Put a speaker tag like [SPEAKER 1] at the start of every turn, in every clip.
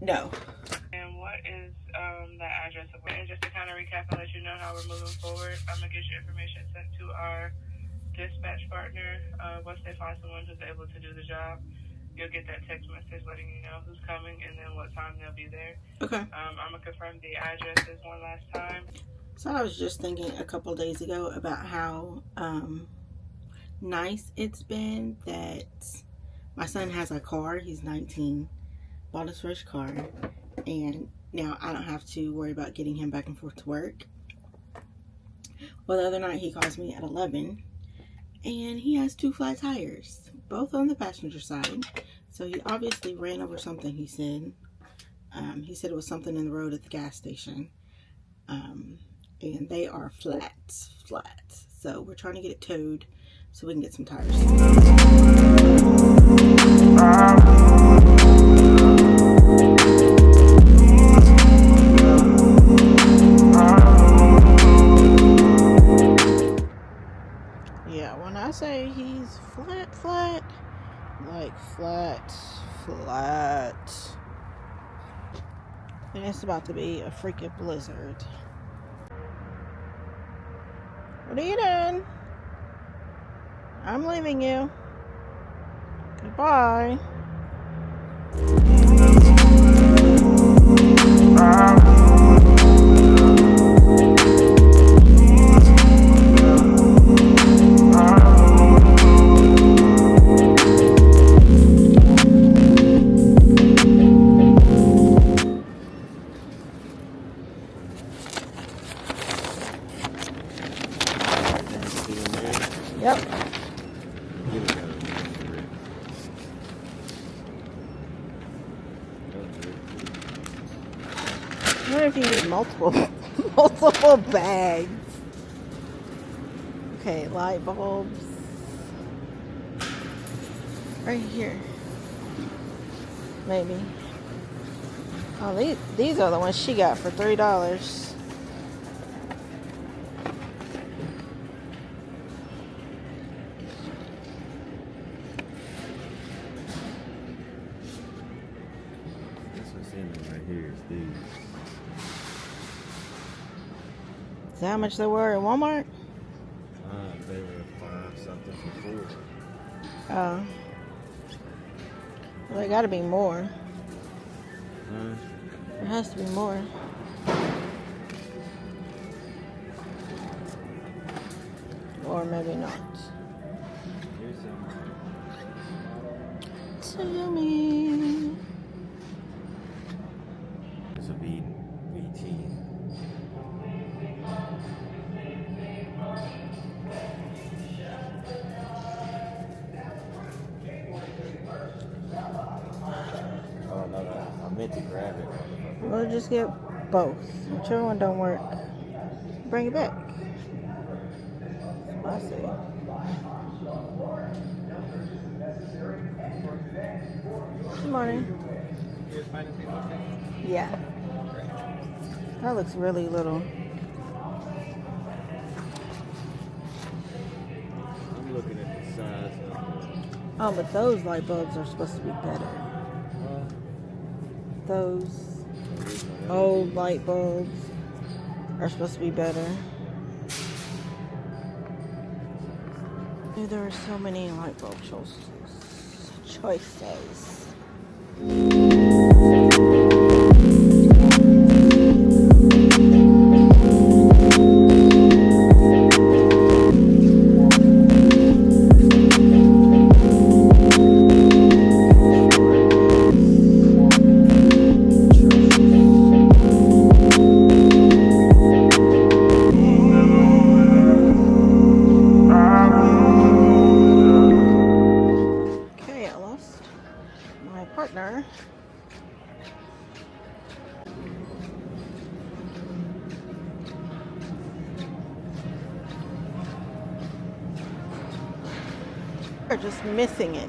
[SPEAKER 1] No.
[SPEAKER 2] And what is the address of it? And just to kind of recap and let you know how we're moving forward, I'm going to get your information sent to our dispatch partner. Once they find someone who's able to do the job, you'll get that text message letting you know who's coming and then what time they'll be there.
[SPEAKER 1] Okay.
[SPEAKER 2] I'm going to confirm the addresses one last time.
[SPEAKER 1] So I was just thinking a couple days ago about how nice it's been that my son has a car. He's 19, bought his first car, and now I don't have to worry about getting him back and forth to work. Well, the other night he calls me at 11, and he has 2 flat tires, both on the passenger side. So he obviously ran over something, he said. He said it was something in the road at the gas station. And they are flat. So we're trying to get it towed so we can get some tires. Yeah, when I say he's flat, like flat. And it's about to be a freaking blizzard. What are you doing? I'm leaving you. Goodbye. Yep. I wonder if you need multiple bags. Okay, light bulbs. Right here. Maybe. Oh, these are the ones she got for $3.
[SPEAKER 3] Right here is these.
[SPEAKER 1] Is that how much they were at Walmart?
[SPEAKER 3] They were 5 something for 4.
[SPEAKER 1] Oh. Well, they gotta be more. There has to be more. Or maybe not.
[SPEAKER 3] Here's some.
[SPEAKER 1] Tell me.
[SPEAKER 3] It's a VT. Oh no, I meant to grab it.
[SPEAKER 1] We'll just get both. Whichever one don't work, bring it back. I see. Good morning. Yeah. That looks really little.
[SPEAKER 3] I'm looking at the size of
[SPEAKER 1] Oh, but those light bulbs are supposed to be better. Those old light bulbs are supposed to be better. There are so many light bulb choices. Partner. We're just missing it.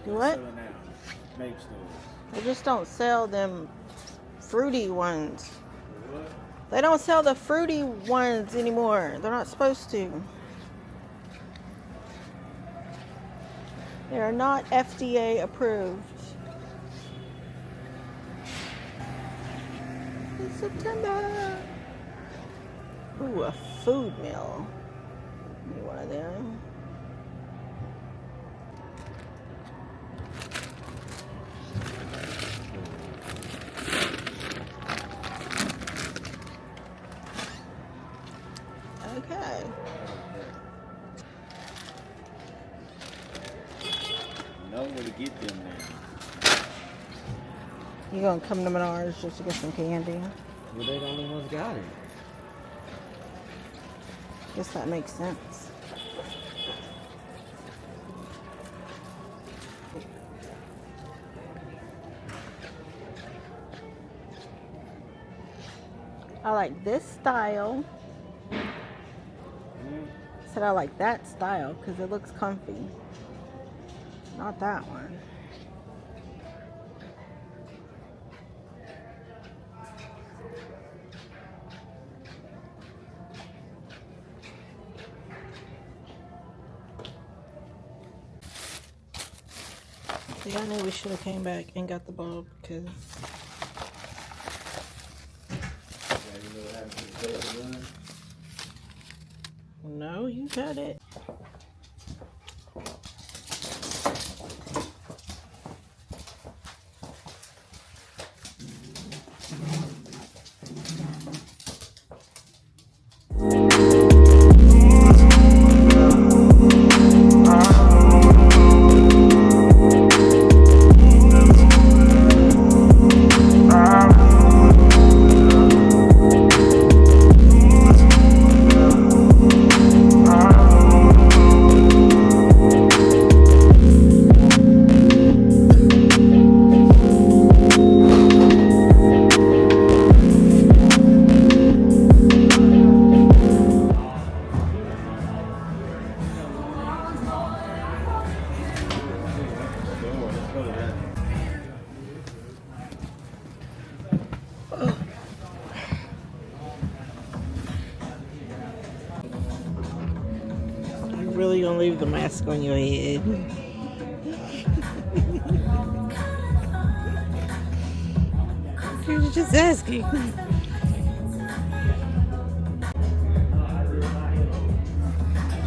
[SPEAKER 1] What? They just don't sell them fruity ones. They don't sell the fruity ones anymore. They're not supposed to. They are not FDA approved. It's September. Ooh, a food mill. Need one of them. Okay.
[SPEAKER 3] Know where to get them now.
[SPEAKER 1] You gonna come to Menards just to get some candy?
[SPEAKER 3] Well, they the only ones got it.
[SPEAKER 1] Guess that makes sense. I like this style. I said I like that style because it looks comfy. Not that one. See, I knew we should have came back and got the bulb because no, you got it. You really gonna leave the mask on your head? You're just asking.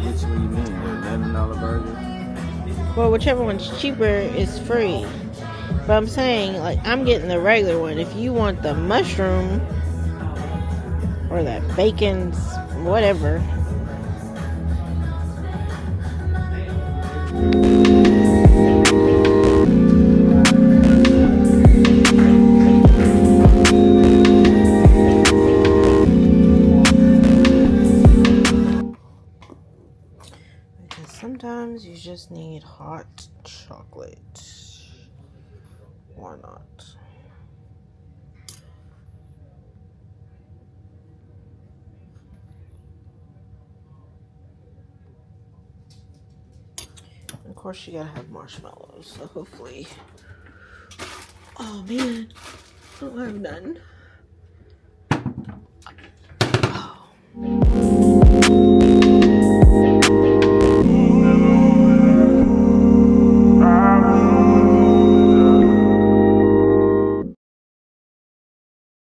[SPEAKER 3] It's what you mean, the $11 burger.
[SPEAKER 1] Well, whichever one's cheaper is free. But I'm saying, like, I'm getting the regular one. If you want the mushroom or that bacon, whatever. Because sometimes you just need hot chocolate. Or not. Of course, you gotta have marshmallows. So hopefully. Oh man, I don't have none.